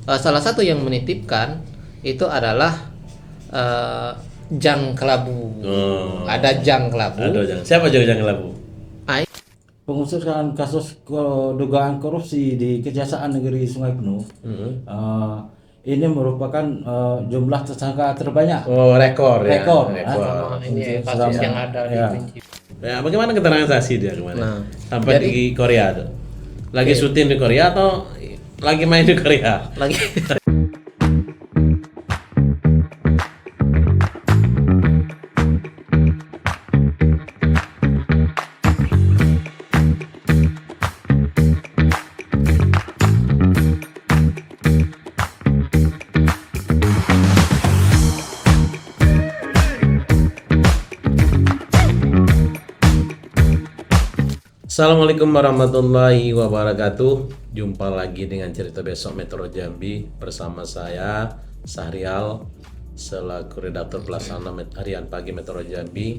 Salah satu yang menitipkan itu adalah eh, Jang Kelabu. Oh, Ada Jang Kelabu. aduh jangan. Siapa jangan labu? Ah, Pengusutan kasus dugaan korupsi di Kejaksaan Negeri Sungai Penuh eh, ini merupakan jumlah tersangka terbanyak Oh, rekor ya, rekor rekor. selama ini kasus selama yang ada di ya. Kerinci. Ya, bagaimana keterangan saksi dia kemarin? Nah, Sampai jadi- di Korea tuh. Lagi syuting di Korea atau lagi main di Korea? Lagi Assalamualaikum warahmatullahi wabarakatuh. Jumpa lagi dengan cerita besok Metro Jambi bersama saya Sahrial selaku redaktur pelaksana harian pagi Metro Jambi.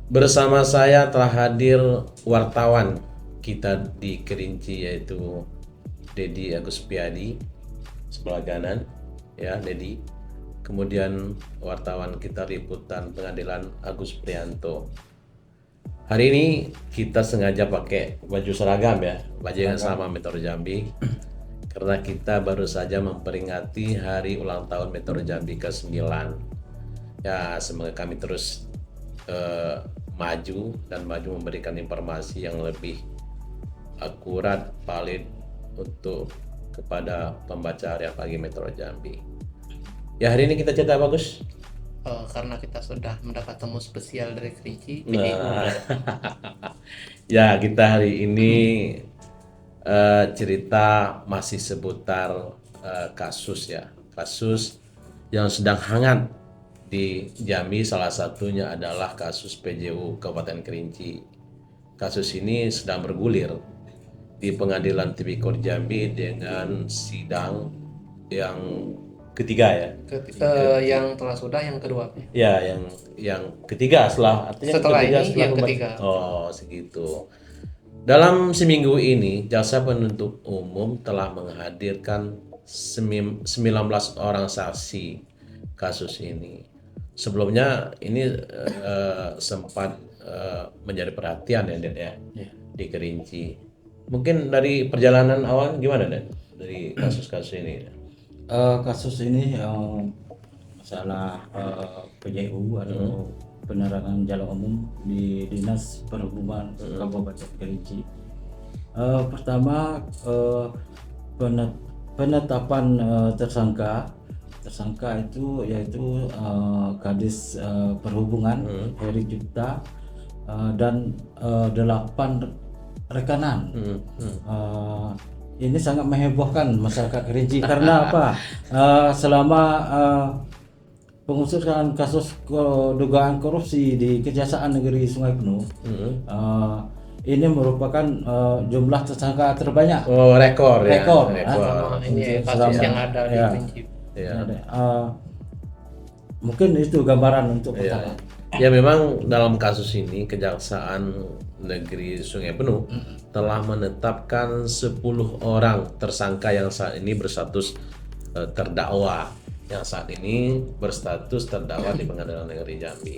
Bersama saya telah hadir wartawan kita di Kerinci yaitu Dedi Agus Piadi sebelah kanan ya Dedi. Kemudian wartawan kita liputan pengadilan Agus Prianto. Hari ini kita sengaja pakai baju seragam ya, baju yang sama Metro Jambi karena kita baru saja memperingati hari ulang tahun Metro Jambi ke-9. Ya, semoga kami terus maju dan maju memberikan informasi yang lebih akurat, valid untuk kepada pembaca harian pagi Metro Jambi. Ya, hari ini kita cerita bagus. karena kita sudah mendapat tamu spesial dari Kerinci. Nah, ya kita hari ini cerita masih seputar kasus ya, kasus yang sedang hangat di Jambi. Salah satunya adalah kasus PJU Kabupaten Kerinci. Kasus ini sedang bergulir di Pengadilan Tipikor Jambi dengan sidang yang ketiga ya. Yang telah sudah yang kedua. Ya, yang ketiga artinya Setelah ketiga ini setelah yang pembaca- ketiga. Oh, segitu. Dalam seminggu ini, Jaksa Penuntut Umum telah menghadirkan 19 orang saksi kasus ini. Sebelumnya ini sempat menjadi perhatian ya, Ded, ya, di Kerinci. Mungkin dari perjalanan awal gimana, Ded? Dari kasus-kasus ini? Kasus ini masalah PJU atau penerangan jalan umum di Dinas Perhubungan Kabupaten Kerinci. Pertama penetapan tersangka itu yaitu Kadis Perhubungan Heri Cipta dan 8 rekanan. Ini sangat menghebohkan masyarakat Kerinci karena apa? Selama pengusutan kasus dugaan korupsi di Kejaksaan Negeri Sungai Penuh, ini merupakan jumlah tersangka terbanyak Oh, rekor ya. rekor Selama ini kasus selama- yang ada di ya. Kerinci. Ya. Mungkin itu gambaran untuk pertama. Ya memang dalam kasus ini Kejaksaan Negeri Sungai Penuh telah menetapkan 10 orang tersangka yang saat ini berstatus terdakwa, yang saat ini berstatus terdakwa di Pengadilan Negeri Jambi.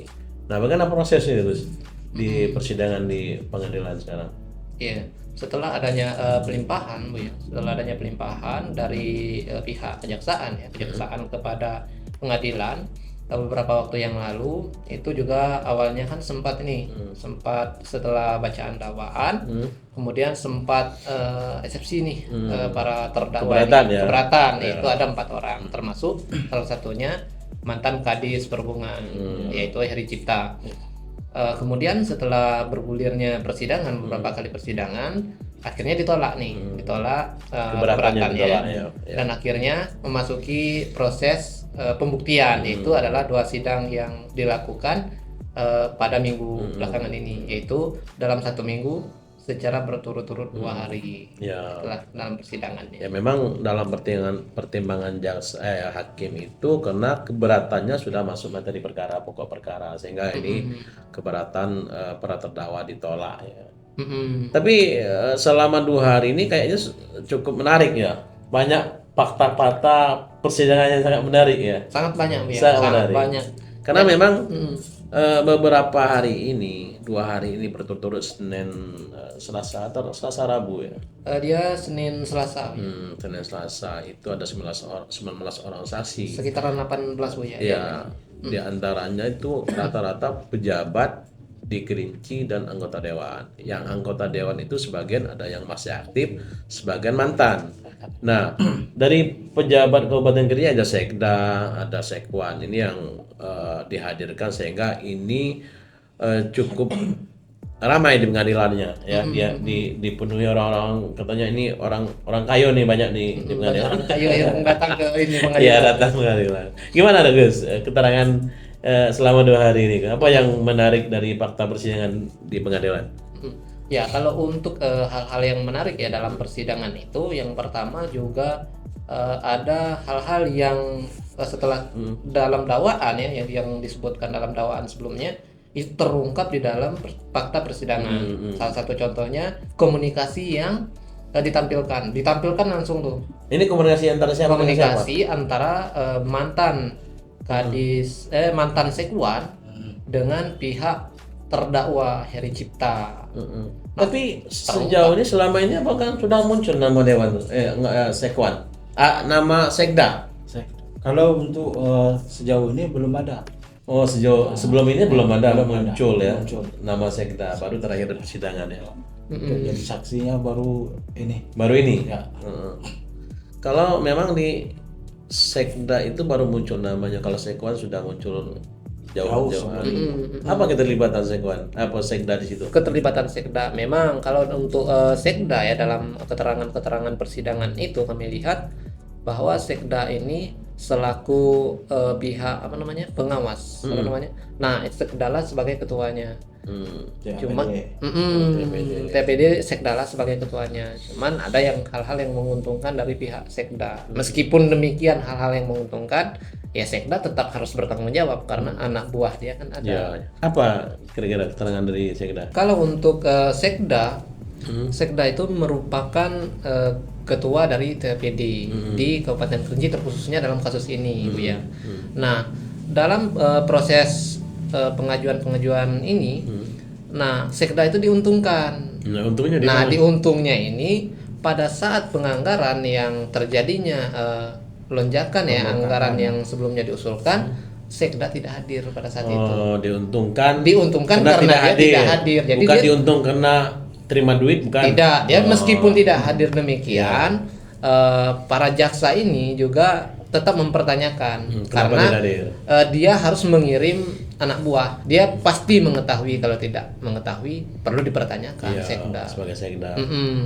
Nah, bagaimana prosesnya itu di persidangan di pengadilan sekarang? Iya, setelah adanya pelimpahan, Bu ya, setelah adanya pelimpahan dari pihak kejaksaan ya, kejaksaan kepada pengadilan beberapa waktu yang lalu itu juga awalnya kan sempat sempat setelah bacaan dakwaan, kemudian sempat eksepsi nih para terdakwa Keberatan ini, ya? keberatan itu ada 4 orang termasuk salah satunya mantan Kadis Perhubungan yaitu Heri Cipta. Kemudian setelah bergulirnya persidangan beberapa kali persidangan akhirnya ditolak Keberatannya keberatannya ditolak, ya. dan akhirnya memasuki proses pembuktian yaitu adalah 2 sidang yang dilakukan pada minggu belakangan ini, yaitu dalam 1 minggu secara berturut-turut 2 hari Ya. setelah dalam persidangannya. Ya memang dalam pertimbangan hakim itu karena keberatannya sudah masuk materi perkara, pokok perkara, sehingga ini keberatan para terdakwa ditolak ya. Tapi selama 2 hari ini kayaknya cukup menarik ya, banyak fakta-fakta persidangan yang sangat menarik ya. Sangat banyak ya, Sangat sangat menarik. banyak. Karena memang Mm. beberapa hari ini, 2 hari ini berturut-turut Senin, Selasa atau Selasa Rabu ya. Dia Senin Selasa, Senin Selasa itu ada 19 orang saksi. sekitaran 18 Bu ya. Ya, di antaranya itu rata-rata pejabat di Kerinci dan anggota dewan. Yang anggota dewan itu sebagian ada yang masih aktif, sebagian mantan. Nah, dari pejabat Kabupaten Kerinci ada Sekda, ada Sekwan. Ini yang dihadirkan sehingga ini cukup ramai di pengadilannya ya. Dia dipenuhi orang-orang, katanya ini orang kayo nih banyak di pengadilan. Ayo yang datang ke ini Iya, pengadilan. datang pengadilan. Gimana Gus keterangan selama 2 hari ini? Apa yang menarik dari fakta persidangan di pengadilan? Ya, kalau untuk hal-hal yang menarik ya dalam persidangan itu, yang pertama juga ada hal-hal yang setelah dalam dakwaan ya, yang disebutkan dalam dakwaan sebelumnya itu terungkap di dalam fakta persidangan. Salah satu contohnya komunikasi yang ditampilkan langsung tuh. Ini komunikasi antara siapa dengan siapa? Komunikasi antara mantan mantan Sekwan dengan pihak terdakwa Heri Cipta. Tapi sejauh ini selama ini apakah sudah muncul nama dewan Sekwan? Nama Sekda? Kalau untuk sejauh ini belum ada. Oh, sebelum ini belum ada muncul ya. Muncul. Nama Sekda baru terakhir di persidangan ya. Jadi saksinya baru ini. Baru ini. Ya. Kalau memang di Sekda itu baru muncul namanya, kalau Sekwan sudah muncul jauh-jauh hari. Apa keterlibatan Sekwan? Apa Sekda di situ? Keterlibatan Sekda memang kalau untuk Sekda ya dalam keterangan persidangan itu kami lihat bahwa Sekda ini selaku pihak pengawas Nah, Sekda lah sebagai ketuanya. Cuma TPD Sekda lah sebagai ketuanya. Cuman ada yang hal-hal yang menguntungkan dari pihak Sekda. Meskipun demikian hal-hal yang menguntungkan, ya Sekda tetap harus bertanggung jawab karena anak buah dia kan ada. Ya. Apa kira-kira keterangan dari Sekda? Kalau untuk Sekda, Sekda itu merupakan ketua dari TPD di Kabupaten Kerinci terkhususnya dalam kasus ini, Bu ya. Nah, dalam proses pengajuan ini, nah Sekda itu diuntungkan. Nah, untungnya di Nah, mana? diuntungnya ini pada saat penganggaran yang terjadinya lonjakan ya anggaran yang sebelumnya diusulkan, Sekda tidak hadir pada saat itu. Oh, diuntungkan Karena dia tidak hadir. Jadi bukan dia diuntung karena terima duit, bukan? tidak. Dia meskipun tidak hadir demikian, para jaksa ini juga tetap mempertanyakan kenapa karena tidak hadir? Dia harus mengirim anak buah. Dia pasti mengetahui, kalau tidak mengetahui perlu dipertanyakan Iya, Sekda. sebagai Sekda,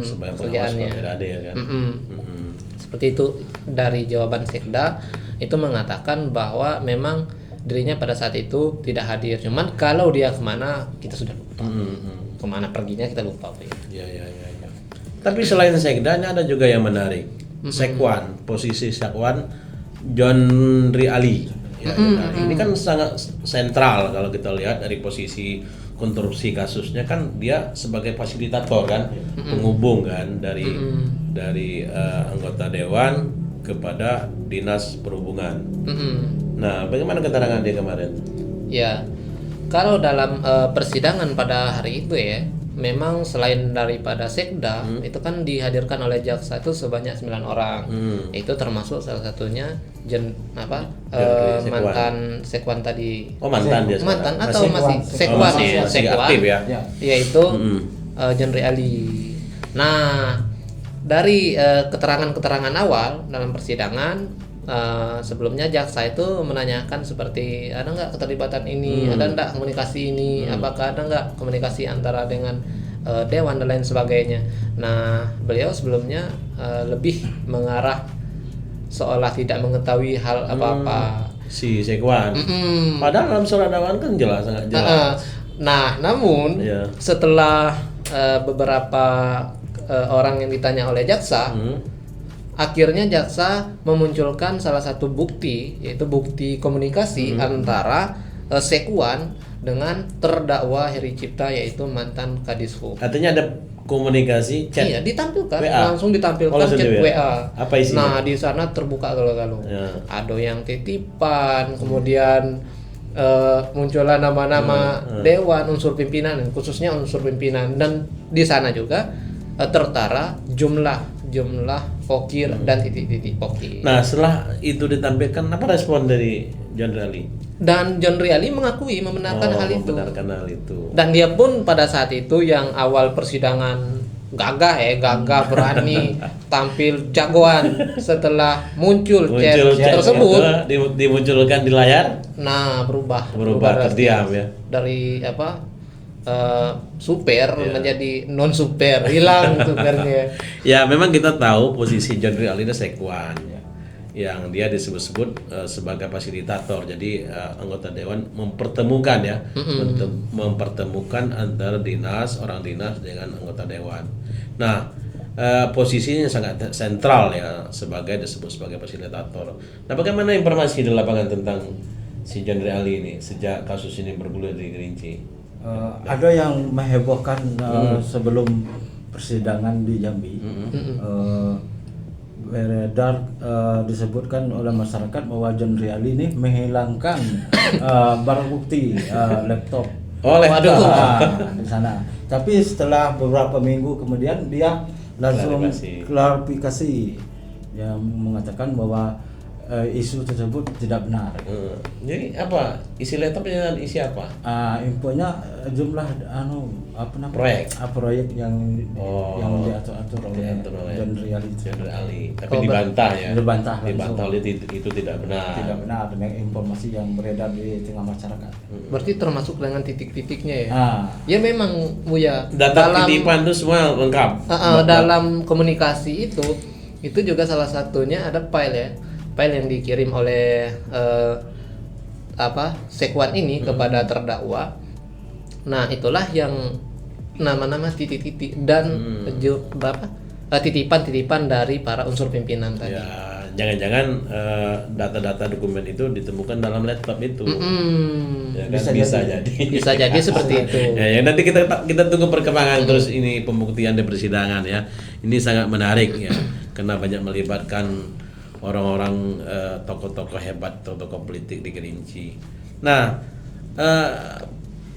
sebagai pengawas pekerjaannya. kalau tidak hadir kan. Seperti itu dari jawaban Sekda itu mengatakan bahwa memang dirinya pada saat itu tidak hadir. Cuman kalau dia kemana kita sudah lupa. Kemana perginya kita lupa. Ya. Tapi selain Sekda ada juga yang menarik. Sekwan, posisi Sekwan John Ali. Ya, ini kan sangat sentral kalau kita lihat dari posisi konstruksi kasusnya, kan dia sebagai fasilitator kan, penghubung kan dari anggota dewan kepada dinas perhubungan. Nah, bagaimana keterangan dia kemarin? Ya, kalau dalam persidangan pada hari itu ya, memang selain daripada Sekda itu kan dihadirkan oleh jaksa itu sebanyak 9 orang. Itu termasuk salah satunya mantan Sekwan tadi. Oh, mantan dia. Mantan atau masih Sekwan ya, masih Sekwan. aktif ya. Yaitu John Ali. Nah, dari keterangan-keterangan awal dalam persidangan, sebelumnya jaksa itu menanyakan seperti ada nggak keterlibatan ini, ada nggak komunikasi ini, apakah ada nggak komunikasi antara dengan dewan dan lain sebagainya. Nah, beliau sebelumnya lebih mengarah seolah tidak mengetahui hal apa-apa. Si Sekwan. Padahal dalam surat dakwaan kan sangat jelas. Nah, namun setelah beberapa orang yang ditanya oleh jaksa, akhirnya jaksa memunculkan salah satu bukti, yaitu bukti komunikasi antara Sekwan dengan terdakwa Heri Cipta, yaitu mantan Kadishub. Artinya ada komunikasi chat. Iya, ditampilkan, WA. langsung ditampilkan Oh, langsung chat di WA. Apa isinya? Nah, di sana terbuka kalau Ya. ada yang titipan, kemudian muncullah nama-nama dewan, unsur pimpinan, khususnya unsur pimpinan, dan di sana juga tertara jumlah pokir dan titik-titik pokir. Nah, setelah itu ditampilkan, apa respon dari John Riali? Dan John Riali mengakui membenarkan hal itu. Membenarkan hal itu. Dan dia pun pada saat itu yang awal persidangan gagah berani tampil jagoan, setelah muncul chat tersebut, dimunculkan di layar. nah berubah Terdiam ya. dari super menjadi non super, hilang supernya. Ya, memang kita tahu posisi John Riali ini sekwan, yang dia disebut-sebut sebagai fasilitator. Jadi anggota dewan mempertemukan mempertemukan antara orang dinas dengan anggota dewan. Nah, posisinya sangat sentral ya, disebut sebagai fasilitator. Nah, bagaimana informasi di lapangan tentang si John Riali ini sejak kasus ini bergulir di Kerinci? Ada yang menghebohkan sebelum persidangan di Jambi. Beredar disebutkan oleh masyarakat bahwa John Riali ini menghilangkan barang bukti laptop. Oh, laptop. Di sana. Tapi setelah beberapa minggu kemudian dia langsung klarifikasi yang mengatakan bahwa isu tersebut tidak benar. Jadi apa isi laptopnya, isi apa? Infonya jumlah proyek yang diatur oleh John Riali. Tapi dibantah ya. Dibantah itu tidak benar. Tidak benar dengan informasi yang beredar di tengah masyarakat. Berarti termasuk dengan titik-titiknya ya. Ya memang Buya. Data titipan itu semua lengkap. Dalam komunikasi itu juga salah satunya ada file yang dikirim oleh sekwan ini kepada terdakwa. Nah, itulah yang nama-nama titik-titik dan titipan-titipan dari para unsur pimpinan tadi. Ya, jangan-jangan data-data dokumen itu ditemukan dalam laptop itu. Ya kan? Bisa jadi. Bisa jadi seperti itu. Ya, nanti kita tunggu perkembangan terus ini pembuktian di persidangan ya. Ini sangat menarik ya, karena banyak melibatkan orang-orang tokoh-tokoh hebat, tokoh politik di Kerinci. Nah,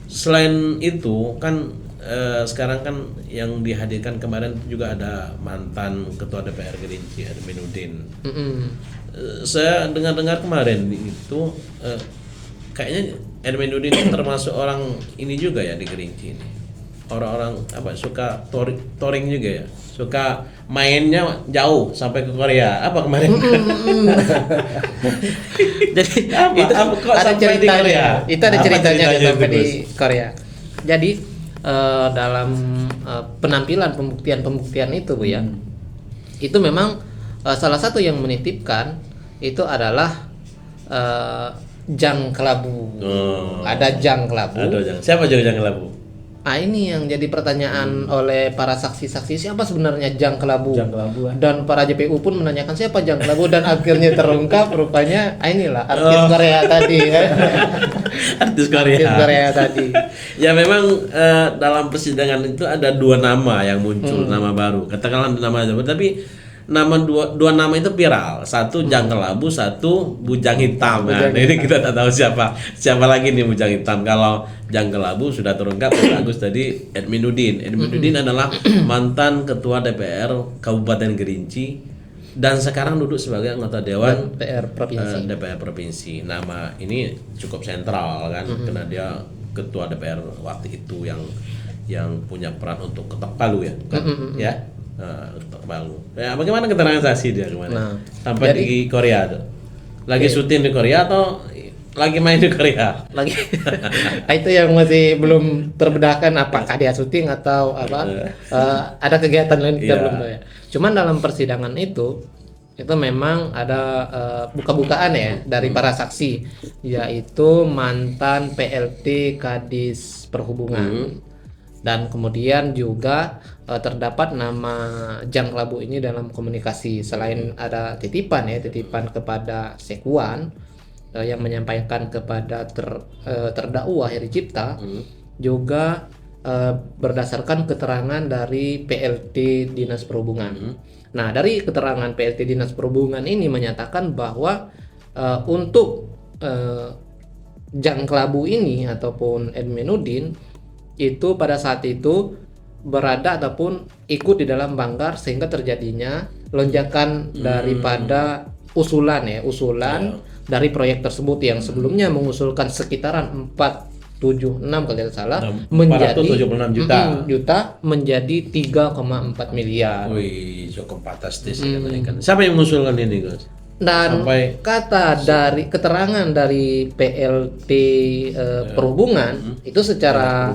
selain itu kan sekarang kan yang dihadirkan kemarin juga ada mantan ketua DPR Kerinci, Edminuddin. Saya dengar-dengar kemarin itu kayaknya Edminuddin termasuk orang ini juga ya di Kerinci ini. Orang-orang suka touring juga ya, suka mainnya jauh sampai ke Korea. Apa kemarin? Jadi itu ada ceritanya. Itu ada ceritanya sampai di Korea. Jadi dalam penampilan pembuktian itu Bu ya, itu memang salah satu yang menitipkan itu adalah jang kelabu. Ada jang kelabu. Siapa jang kelabu? Ini yang jadi pertanyaan oleh para saksi-saksi, siapa sebenarnya jang kelabu? Dan para JPU pun menanyakan siapa jang kelabu, dan akhirnya terungkap rupanya inilah artis Korea tadi ya. Artis Korea tadi. Ya memang dalam persidangan itu ada dua nama yang muncul, nama baru. Katakanlah nama baru, tapi dua nama itu viral. Satu jang kelabu, satu bujang hitam. Nah, ini kita tak tahu siapa lagi nih bujang hitam. Kalau jang kelabu sudah terungkap bagus tadi Edminuddin. Edminuddin adalah mantan ketua DPR Kabupaten Kerinci dan sekarang duduk sebagai anggota dewan DPR provinsi. Nama ini cukup sentral kan, karena dia ketua DPR waktu itu yang punya peran untuk ketok palu ya, kan? Ya. Ketok palu. Ya, bagaimana keterangan saksi dia kemarin? Sampai di Korea tuh. Lagi syuting di Korea atau lagi main di Korea? Lagi. Itu yang masih belum terbedahkan, apakah dia syuting atau ada kegiatan lain, kita belum tahu ya. Cuman dalam persidangan itu memang ada buka-bukaan ya dari para saksi, yaitu mantan PLT Kadis Perhubungan. Dan kemudian juga terdapat nama jang kelabu ini dalam komunikasi. Selain ada titipan kepada sekwan yang menyampaikan kepada terdakwa Heri Cipta, juga berdasarkan keterangan dari PLT Dinas Perhubungan. Nah, dari keterangan PLT Dinas Perhubungan ini menyatakan bahwa untuk Jangklabu ini ataupun Edmenudin itu pada saat itu berada ataupun ikut di dalam banggar sehingga terjadinya lonjakan daripada usulan dari proyek tersebut yang sebelumnya mengusulkan sekitaran 476 kalau tidak salah menjadi 476 juta. menjadi 3,4 miliar. Wih, cukup fantastis kan. Siapa yang mengusulkan ini, Gus? Dan kata dari keterangan dari PLT Perhubungan itu secara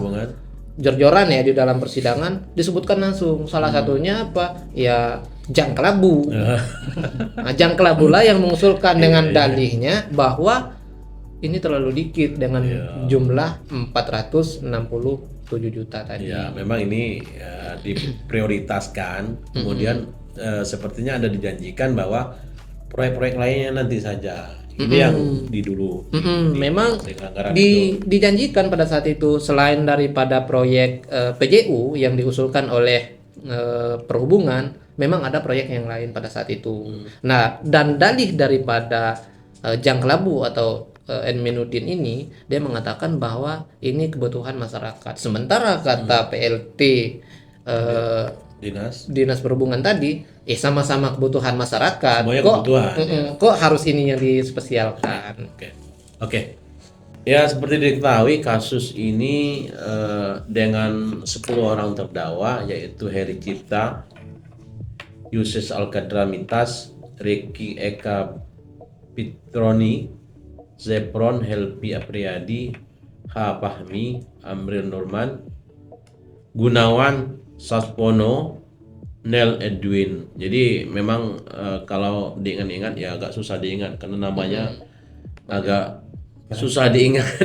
jor-joran ya di dalam persidangan disebutkan langsung salah satunya apa ya Jangklabu. Nah, Jangklabu lah yang mengusulkan dengan dalihnya bahwa ini terlalu dikit dengan jumlah 467 juta tadi. Ya, memang ini diprioritaskan. Kemudian sepertinya ada dijanjikan bahwa proyek-proyek lainnya nanti saja. Ini yang Memang dijanjikan pada saat itu selain daripada proyek PJU yang diusulkan oleh Perhubungan, memang ada proyek yang lain pada saat itu. Nah, dan dalih daripada Jangklabu atau Edmenudin ini, dia mengatakan bahwa ini kebutuhan masyarakat. Sementara kata PLT Dinas Perhubungan tadi, sama-sama kebutuhan masyarakat. Semuanya kok kebutuhan, kok harus ini yang dispesialkan? Oke. Ya, seperti diketahui kasus ini dengan 10 orang terdakwa yaitu Heri Cipta, Yuses Alkadramitas, Ricky Eka Pitroni, Zepron Helpi Apriyadi, H. Fahmi, Amril Nurman, Gunawan Saspono, Nel Edwin. Jadi memang kalau diingat-ingat ya agak susah diingat karena namanya agak susah diingat.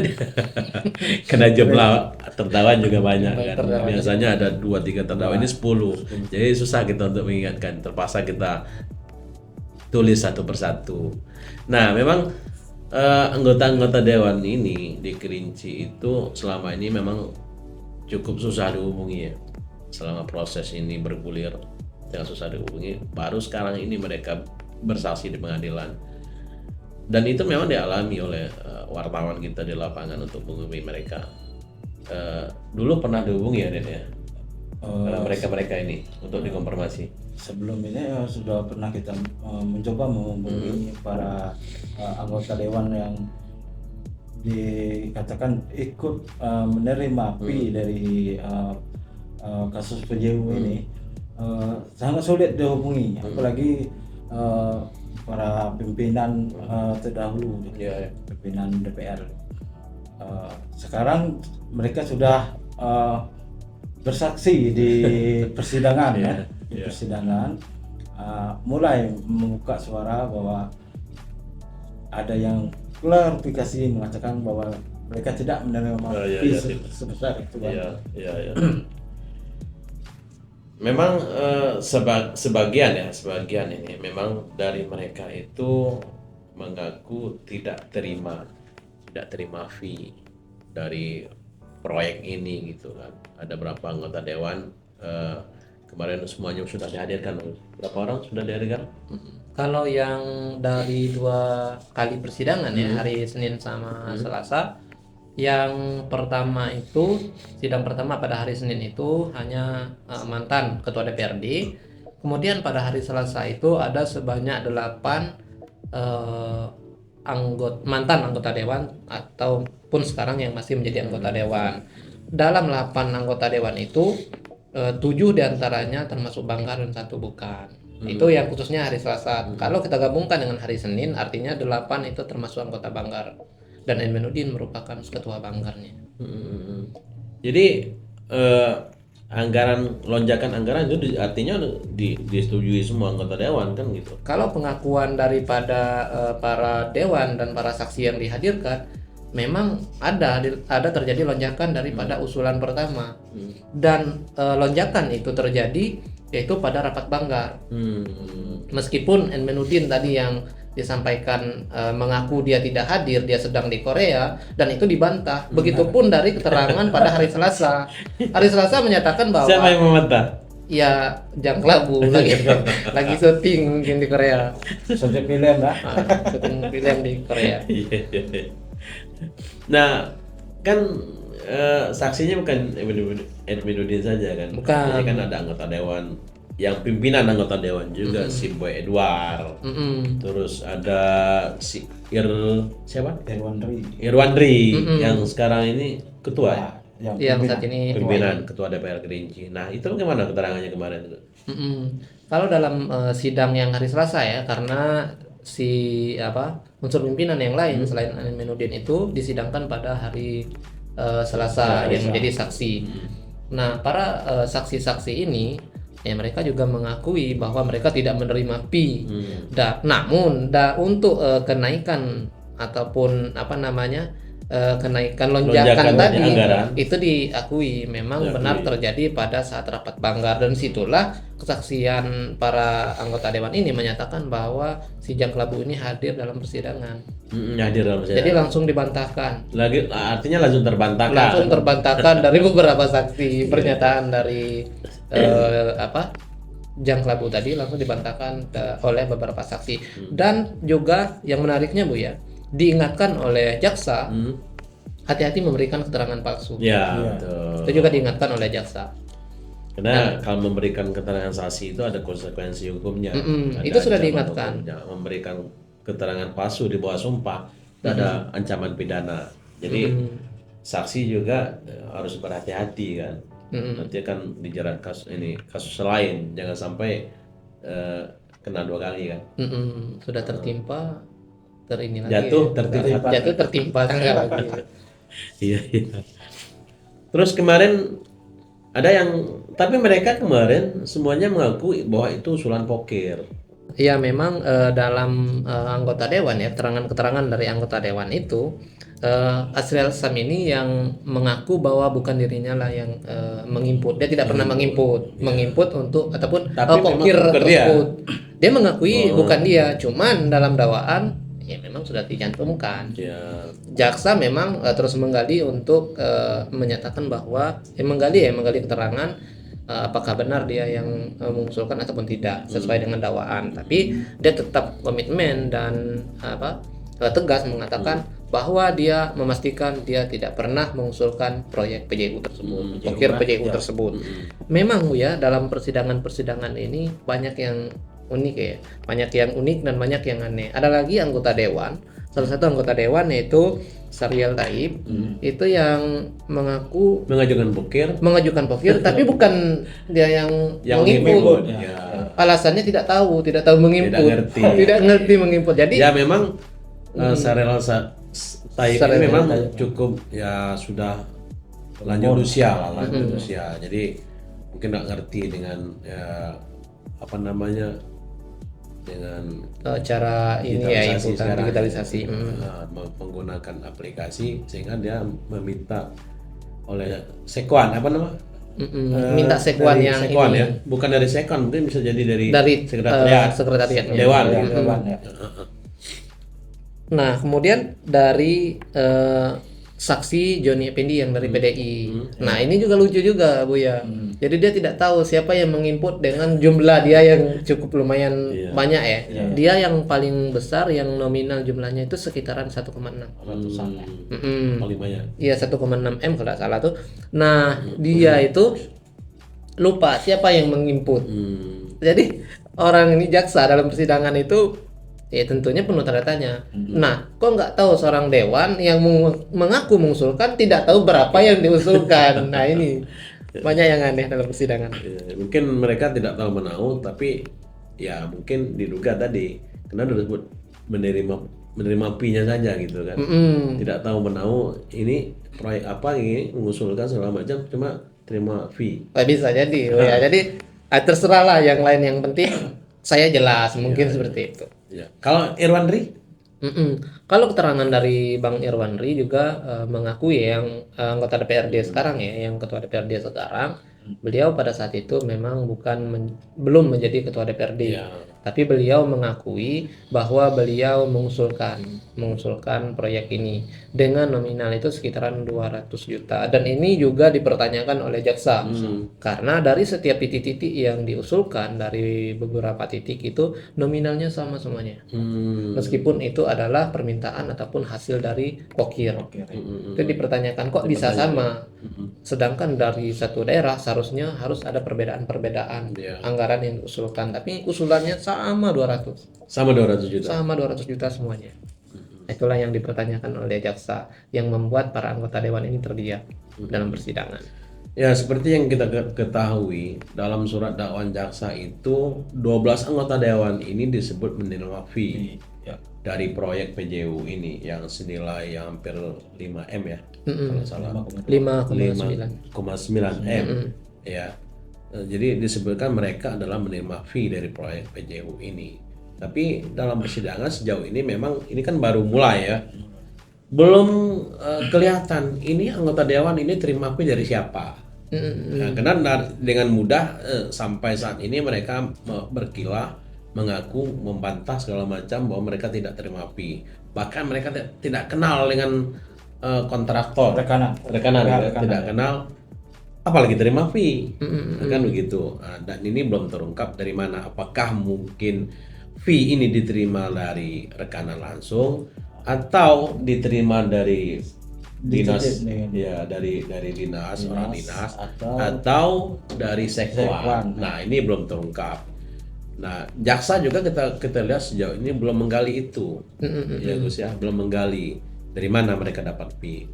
Karena jumlah terdakwa juga banyak kan. Biasanya ada 2-3 terdakwa, ini 10. Jadi susah kita untuk mengingatkan. Terpaksa kita tulis satu persatu. Nah, memang anggota-anggota dewan ini di Kerinci itu selama ini memang cukup susah dihubungi ya. Selama proses ini bergulir yang susah dihubungi, baru sekarang ini mereka bersaksi di pengadilan. Dan itu memang dialami oleh wartawan kita di lapangan untuk menghubungi mereka. Dulu pernah dihubungi ya, Den ya? Mereka ini untuk dikonfirmasi. Sebelum ini sudah pernah kita mencoba menghubungi para anggota dewan yang dikatakan ikut menerima fee dari kasus PJU ini. Sangat sulit dihubungi, apalagi para pimpinan terdahulu, pimpinan DPR. Sekarang mereka sudah bersaksi di persidangan, di persidangan mulai membuka suara bahwa ada yang klarifikasi mengatakan bahwa mereka tidak menerima fee sebesar itu. Memang sebagian ini memang dari mereka itu mengaku tidak terima fee dari proyek ini gitu kan. Ada berapa anggota dewan kemarin semuanya sudah dihadirkan. Berapa orang sudah dihadirkan? Kalau yang dari 2 kali persidangan ya, hari Senin sama Selasa, yang pertama itu sidang pertama pada hari Senin itu hanya mantan ketua DPRD. Kemudian pada hari Selasa itu ada sebanyak 8 mantan anggota dewan ataupun sekarang yang masih menjadi anggota dewan. Dalam 8 anggota dewan itu 7 diantaranya termasuk banggar dan 1 bukan. Itu yang khususnya hari Selasa. Kalau kita gabungkan dengan hari Senin, artinya 8 itu termasuk anggota banggar. Dan Edmenudin merupakan ketua banggarnya. Jadi lonjakan anggaran itu artinya disetujui semua anggota dewan kan gitu. Kalau pengakuan daripada para dewan dan para saksi yang dihadirkan, memang ada terjadi lonjakan daripada usulan pertama. Dan lonjakan itu terjadi yaitu pada rapat banggar. Meskipun Edmenudin tadi yang disampaikan mengaku dia tidak hadir, dia sedang di Korea, dan itu dibantah. Begitupun dari keterangan pada hari Selasa. Hari Selasa menyatakan bahwa Siapa yang membantah? ya Jang Klabu lagi syuting mungkin di Korea. Subjek pilihan lah. Syuting film di Korea. Iya, iya, iya. Nah, kan saksinya bukan Edwin saja kan? Bukan. Ini kan ada anggota dewan, yang pimpinan anggota dewan juga si Boy Edward. Terus ada si siapa? Irwandri yang sekarang ini ketua ya? Yang saat ini Pimpinan ketua DPR Kerinci. Nah, itu bagaimana keterangannya kemarin itu? Kalau dalam sidang yang hari Selasa ya, karena si unsur pimpinan yang lain selain Aminuddin itu disidangkan pada hari Selasa yang menjadi saksi. Nah, para saksi-saksi ini ya mereka juga mengakui bahwa mereka tidak menerima fee. Namun untuk kenaikan ataupun kenaikan lonjakan tadi anggaran itu diakui memang benar terjadi pada saat rapat banggar, dan situlah kesaksian para anggota dewan ini menyatakan bahwa si Jang Klabu ini hadir dalam persidangan. Hadir dalam persidangan. Jadi langsung dibantahkan. Artinya langsung terbantahkan. Langsung terbantahkan dari beberapa saksi. Pernyataan dari Jang Klabu tadi langsung dibantahkan oleh beberapa saksi. Dan juga yang menariknya Bu ya, diingatkan oleh jaksa hati-hati memberikan keterangan palsu. Ya, betul. Itu juga diingatkan oleh jaksa. Karena kalau memberikan keterangan saksi itu ada konsekuensi hukumnya. Itu sudah diingatkan. Hukumnya. Memberikan keterangan palsu di bawah sumpah ada ancaman pidana. Jadi saksi juga harus berhati-hati kan. Nanti akan dijerat kasus lain, jangan sampai kena 2 kali kan. Sudah tertimpa jatuh tertimpa tanggal lagi. Iya. Terus kemarin ada tapi mereka kemarin semuanya mengaku bahwa itu usulan pokir. Iya, memang dalam anggota dewan ya, keterangan dari anggota dewan itu Asriel Samini yang mengaku bahwa bukan dirinya lah yang menginput. Dia tidak pernah menginput untuk ataupun pokir tersebut. Dia mengakui bukan dia, cuman dalam dakwaan ya memang sudah dicantumkan. Jaksa memang terus menggali untuk menyatakan bahwa menggali keterangan apakah benar dia yang mengusulkan ataupun tidak sesuai dengan dakwaan. Tapi dia tetap komitmen dan tegas mengatakan bahwa dia memastikan dia tidak pernah mengusulkan proyek PJU tersebut, pokir PJU tersebut. Memang ya dalam persidangan ini banyak yang unik ya, banyak yang unik dan banyak yang aneh. Ada lagi anggota dewan, salah satu anggota dewan yaitu Syahrial Taib, itu yang mengaku mengajukan pokir tapi bukan dia yang menginput. Alasannya tidak tahu menginput, tidak ngerti menginput. Jadi ya memang Syahrial Taib ini memang cukup ya sudah lanjut usia. Jadi mungkin nggak ngerti dengan dengan cara ini ya digitalisasi menggunakan aplikasi, sehingga dia meminta oleh sekwan minta sekwan yang sekwan ini ya, bukan dari sekwan, mungkin bisa jadi dari sekretariat dewan. Nah, kemudian dari saksi Joni Effendi yang dari PDI. Nah, ini juga lucu juga Bu ya. Jadi dia tidak tahu siapa yang menginput dengan jumlah dia yang cukup lumayan banyak ya. Dia yang paling besar yang nominal jumlahnya itu sekitaran 1,6 ratusan. Paling banyak. Iya, 1,6 M kalau tidak salah tuh. Nah, dia itu lupa siapa yang menginput. Jadi orang ini jaksa dalam persidangan itu ya tentunya penuh tanda tanya. Nah, kok nggak tahu seorang dewan yang mengaku mengusulkan tidak tahu berapa yang diusulkan. Nah, ini banyak yang aneh dalam persidangan. Mungkin mereka tidak tahu menahu, tapi ya mungkin diduga tadi karena disebut menerima fee-nya saja gitu kan. Tidak tahu menahu ini proyek apa ini, mengusulkan segala macam, cuma terima fee. Bisa jadi ya. Jadi terserah lah yang lain, yang penting saya jelas mungkin seperti itu. Ya. Kalau Irwandri? Kalau keterangan dari Bang Irwandri juga mengakui yang anggota DPRD sekarang ya, yang ketua DPRD sekarang, beliau pada saat itu memang belum menjadi ketua DPRD. tapi beliau mengakui bahwa beliau mengusulkan proyek ini dengan nominal itu sekitaran 200 juta, dan ini juga dipertanyakan oleh jaksa karena dari setiap titik-titik yang diusulkan dari beberapa titik itu nominalnya sama semuanya, meskipun itu adalah permintaan ataupun hasil dari kokir. Itu dipertanyakan kok bisa sama, sedangkan dari satu daerah seharusnya harus ada perbedaan-perbedaan anggaran yang diusulkan, tapi usulannya sama 200 Sama 200 juta. sama 200 juta semuanya. Itulah yang dipertanyakan oleh jaksa yang membuat para anggota dewan ini terdiam dalam persidangan. Ya, seperti yang kita ketahui dalam surat dakwaan jaksa itu 12 anggota dewan ini disebut menerima fee dari proyek PJU ini yang senilai yang hampir 5M ya. Kalau salah 5,9 5,9M ya. Jadi disebutkan mereka adalah menerima fee dari proyek PJU ini. Tapi dalam persidangan sejauh ini memang ini kan baru mulai ya. Belum kelihatan ini anggota dewan ini terima fee dari siapa. Nah, karena dengan mudah sampai saat ini mereka berkilah mengaku membantah segala macam bahwa mereka tidak terima fee. Bahkan mereka tidak kenal dengan kontraktor, rekanan tidak kenal, apalagi terima fee, kan begitu. Dan ini belum terungkap dari mana, apakah mungkin fee ini diterima dari rekanan langsung atau diterima dari dinas, ya dari dinas orang dinas atau dari sekwan. Nah, ini belum terungkap. Nah, jaksa juga kita lihat sejauh ini belum menggali itu, ya Gus ya, belum menggali dari mana mereka dapat fee.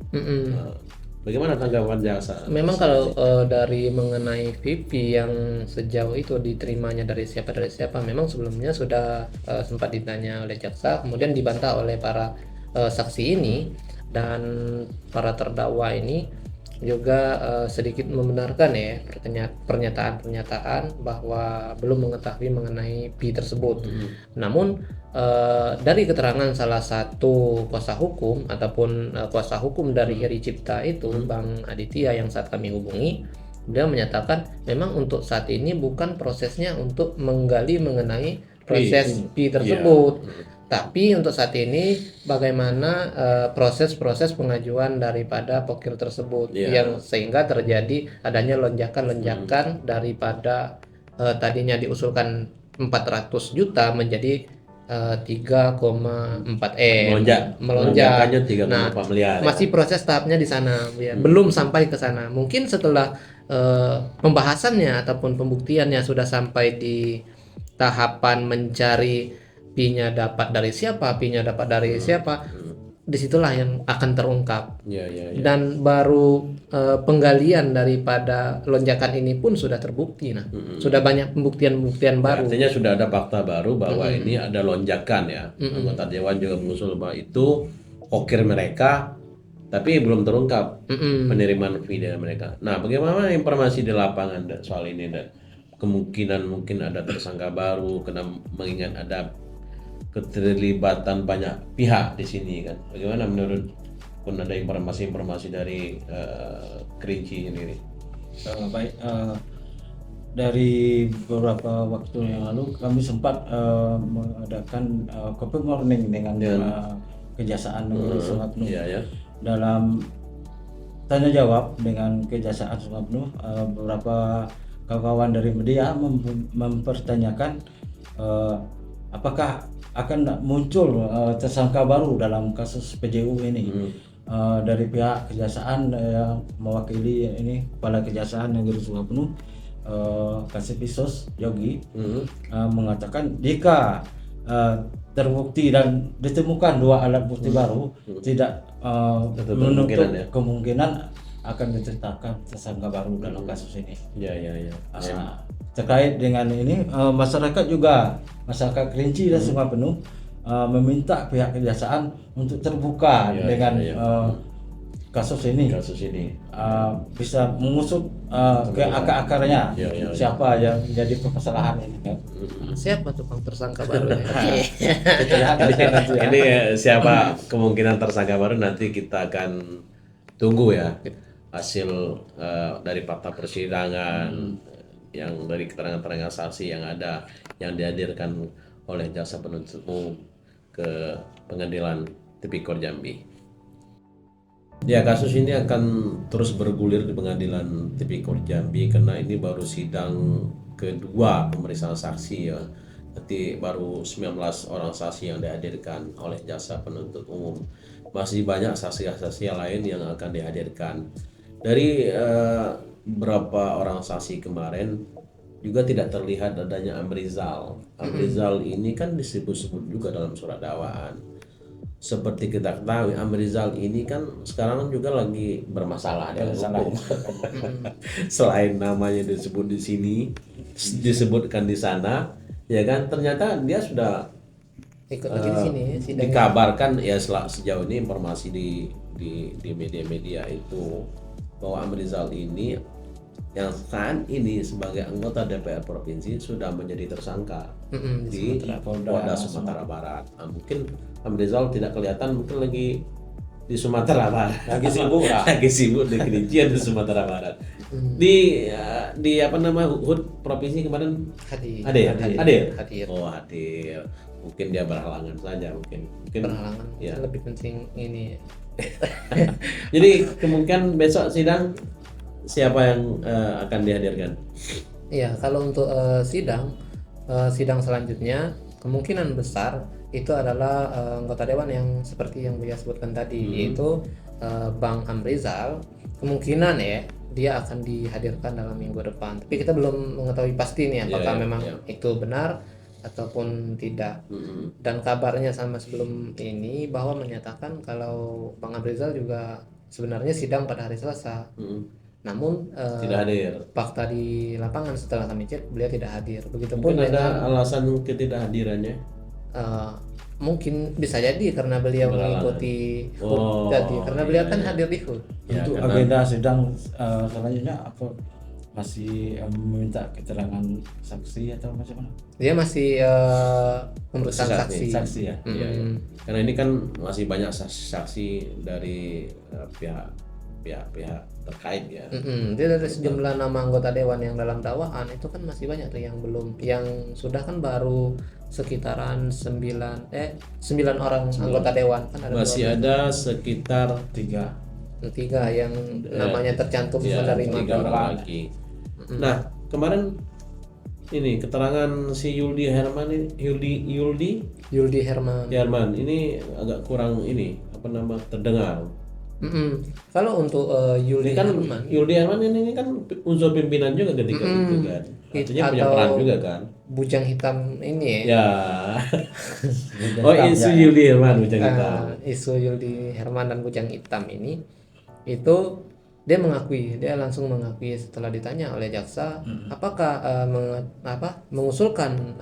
Bagaimana tanggapan jaksa? Memang kalau dari mengenai VP yang sejauh itu diterimanya dari siapa, memang sebelumnya sudah sempat ditanya oleh jaksa, kemudian dibantah oleh para saksi ini, dan para terdakwa ini juga sedikit membenarkan ya pernyataan-pernyataan bahwa belum mengetahui mengenai fee tersebut. Namun dari keterangan salah satu kuasa hukum ataupun kuasa hukum dari Heri Cipta itu, Bang Aditya, yang saat kami hubungi, dia menyatakan memang untuk saat ini bukan prosesnya untuk menggali mengenai proses fee tersebut. Tapi untuk saat ini bagaimana proses-proses pengajuan daripada pokir tersebut yang sehingga terjadi adanya lonjakan-lonjakan daripada tadinya diusulkan 400 juta menjadi 3,4 melonjak. Nah, masih proses tahapnya di sana ya. Belum sampai ke sana. Mungkin setelah pembahasannya ataupun pembuktiannya sudah sampai di tahapan mencari fee-nya dapat dari siapa, disitulah yang akan terungkap. Dan baru penggalian daripada lonjakan ini pun sudah terbukti. Nah, sudah banyak pembuktian baru. Artinya sudah ada fakta baru bahwa ini ada lonjakan ya. Anggota dewan juga mengusul bahwa itu pokir mereka, tapi belum terungkap penerimaan fee dari mereka. Nah, bagaimana informasi di lapangan soal ini, dan kemungkinan mungkin ada tersangka baru karena mengingat ada keterlibatan banyak pihak di sini kan. Bagaimana menurut pun ada informasi-informasi dari Kerinci sendiri? Baik, dari beberapa waktu yang lalu kami sempat mengadakan coffee morning dengan Kejaksaan Negeri Sungai Penuh. Dalam tanya jawab dengan Kejaksaan Sungai Penuh, beberapa kawan dari media mempertanyakan apakah akan muncul tersangka baru dalam kasus PJU ini. Dari pihak kejaksaan yang mewakili ini Kepala Kejaksaan Negeri Sungai Penuh, Kasipisos Yogi, mengatakan jika terbukti dan ditemukan 2 alat bukti baru, tidak menutup kemungkinan akan ditetapkan tersangka baru dalam kasus ini. Terkait dengan ini, masyarakat Kerinci dan Sungai Penuh meminta pihak kejaksaan untuk terbuka dengan kasus ini. Bisa mengusut ke akar-akarnya siapa yang menjadi permasalahan ini. Siapa tuh Bang tersangka baru? Ini siapa kemungkinan tersangka baru, nanti kita akan tunggu ya hasil dari fakta persidangan yang dari keterangan-keterangan saksi yang ada yang dihadirkan oleh jaksa penuntut umum ke pengadilan Tipikor Jambi. Ya, kasus ini akan terus bergulir di pengadilan Tipikor Jambi karena ini baru sidang kedua pemeriksaan saksi ya. Nanti baru 19 orang saksi yang dihadirkan oleh jaksa penuntut umum. Masih banyak saksi-saksi lain yang akan dihadirkan. Dari berapa orang saksi kemarin juga tidak terlihat adanya Amrizal. Amrizal ini kan disebut-sebut juga dalam surat dakwaan. Seperti kita ketahui, Amrizal ini kan sekarang juga lagi bermasalah dengan hukum. Selain namanya disebut di sini, disebutkan di sana, ya kan? Ternyata dia sudah Ikut lagi di sini ya, sidangnya. dikabarkan ya sejauh ini informasi di media-media itu bahwa Amrizal ini yang saat ini sebagai anggota DPR provinsi sudah menjadi tersangka di Polda Sumatera Barat. Nah, mungkin Amrizal tidak kelihatan, mungkin lagi di Sumatera Barat. Lagi sibuk lah. Lagi sibuk di Kerincian di Sumatera Barat. Di apa nama HUT provinsi kemarin Hadir. hadir. Oh, hadir. Mungkin dia berhalangan saja, mungkin Berhalangan. ya. Lebih penting ini. Jadi kemungkinan besok sidang siapa yang akan dihadirkan? Iya, kalau untuk sidang selanjutnya kemungkinan besar itu adalah anggota dewan yang seperti yang Buya sebutkan tadi, yaitu Bang Amrizal. Kemungkinan ya dia akan dihadirkan dalam minggu depan. Tapi kita belum mengetahui pasti nih apakah memang itu benar ataupun tidak. Dan kabarnya sama sebelum ini bahwa menyatakan kalau Bang Amrizal juga sebenarnya sidang pada hari Selasa. Namun Tidak hadir. fakta di lapangan setelah kami cek beliau tidak hadir. Begitupun Mungkin ada dengan alasan ketidakhadirannya. mungkin bisa jadi karena beliau Berhalangan. mengikuti Oh, HUT tadi, karena beliau kan iya. hadir di HUT. Ya, Untuk karena- agenda sidang selanjutnya apa, masih meminta keterangan saksi atau macam mana? Dia masih pemeriksaan Saksi. saksi. Ya. Iya, iya. Karena ini kan masih banyak saksi dari pihak terkait ya. Dia dari sejumlah nama anggota dewan yang dalam dakwaan itu kan masih banyak tuh yang belum, yang sudah kan baru sekitaran 9 orang anggota dewan kan ada Masih ada sekitar 3 yang namanya tercantum menerima 3 orang lagi. Nah, kemarin ini keterangan si Yuldi Herman ini, Yuldi Herman. ini agak kurang ini apa nama terdengar. Kalau untuk Yuldi Ini kan Herman Yuldi Herman ini kan unsur pimpinan juga ketika itu kan. Artinya punya Atau peran juga kan. bujang hitam ini ya. Ya. Oh, isu Yuldi Herman bujang kita. Isu Yuldi Herman dan bujang hitam ini itu dia langsung mengakui setelah ditanya oleh jaksa apakah mengusulkan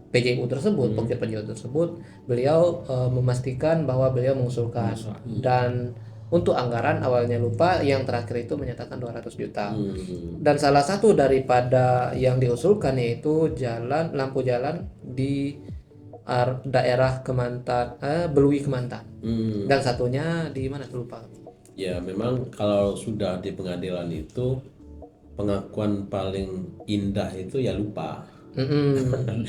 PJU tersebut, Pokja PJU tersebut, beliau memastikan bahwa beliau mengusulkan. Dan untuk anggaran awalnya lupa, yang terakhir itu menyatakan 200 juta. Dan salah satu daripada yang diusulkan yaitu lampu jalan di daerah Kemantan, Belui Kemantan. Dan satunya di mana tuh lupa. Ya, memang kalau sudah di pengadilan itu pengakuan paling indah itu ya lupa.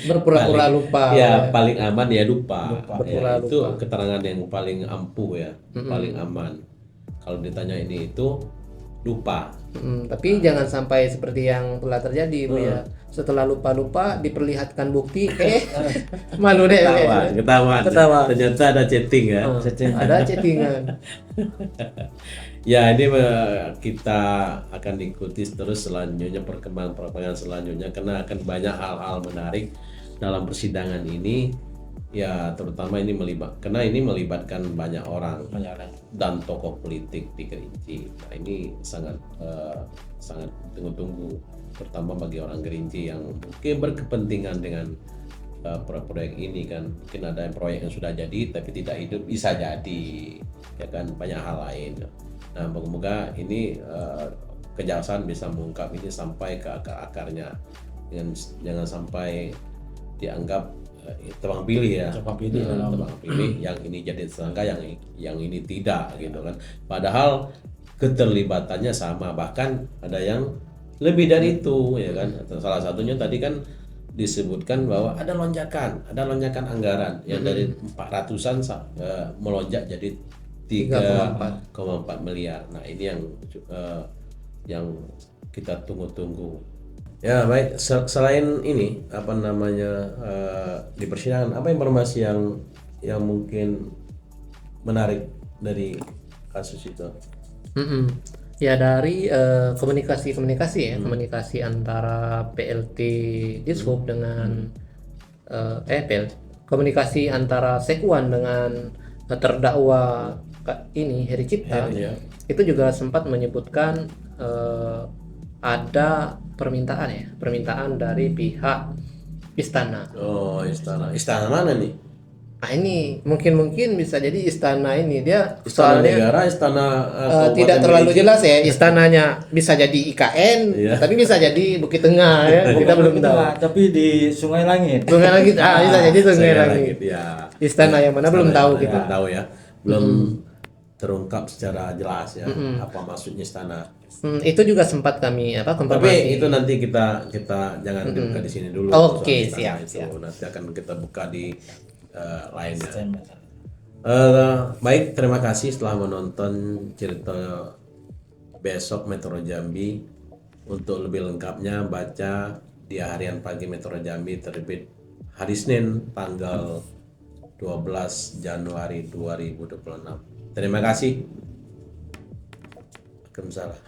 Berpura-pura lupa. Ya, paling aman ya lupa. Ya, Berpura-pura itu lupa. keterangan yang paling ampuh ya, paling aman. Kalau ditanya ini itu lupa. Tapi jangan sampai seperti yang telah terjadi, Bu ya. Setelah lupa-lupa diperlihatkan bukti, malu deh. Ketahuan. Ketawa. Ternyata ada chatting ya. Ada chattingan. Ya, ini kita akan ikuti terus selanjutnya perkembangan selanjutnya karena akan banyak hal-hal menarik dalam persidangan ini. Ya, terutama ini melibatkan banyak orang dan tokoh politik di Kerinci. Nah, ini sangat tunggu-tunggu, terutama bagi orang Kerinci yang mungkin berkepentingan dengan proyek ini kan. Mungkin ada proyek yang sudah jadi tapi tidak hidup, bisa jadi, ya kan, banyak hal lain. Nah, moga-moga ini kejaksaan bisa mengungkap ini sampai ke akar-akarnya, jangan sampai dianggap tebang pilih ya, tebang pilih yang ini jadi tersangka, yang ini tidak gitu kan. Padahal keterlibatannya sama, bahkan ada yang lebih dari itu ya kan. Salah satunya tadi kan disebutkan bahwa ada lonjakan anggaran yang dari 400-an melonjak jadi 3,4 miliar. Nah, ini yang kita tunggu-tunggu. Ya, baik. Selain ini apa namanya di persidangan, apa informasi yang mungkin menarik dari kasus itu? Ya dari komunikasi ya, komunikasi antara PLT Dishub dengan komunikasi antara Sekwan dengan terdakwa ini Heri Cipta, Ya. itu juga sempat menyebutkan ada permintaan dari pihak istana. Oh, istana mana nih? Nah ini mungkin bisa jadi istana ini dia Istana soalnya negara, istana tidak Kabupaten terlalu Miliki? jelas ya istananya, bisa jadi IKN Iya. tapi bisa jadi Bukit Tengah ya, kita belum tahu. Tapi di Sungai Langit. Sungai Langit, bisa jadi Sungai Sungai Langit. ya. Istana yang mana belum Istana tahu yang mana kita. belum tahu ya. Belum terungkap secara jelas ya apa maksudnya istana. Itu juga sempat kami konfirmasi. Tapi itu nanti kita jangan dibuka di sini dulu. Oke, soal istana siap. itu. Nanti akan kita buka di lainnya. September. Baik, terima kasih setelah menonton cerita besok Metro Jambi. Untuk lebih lengkapnya baca di Harian Pagi Metro Jambi terbit hari Senin tanggal 12 Januari 2026. Terima kasih. Waalaikumsalam.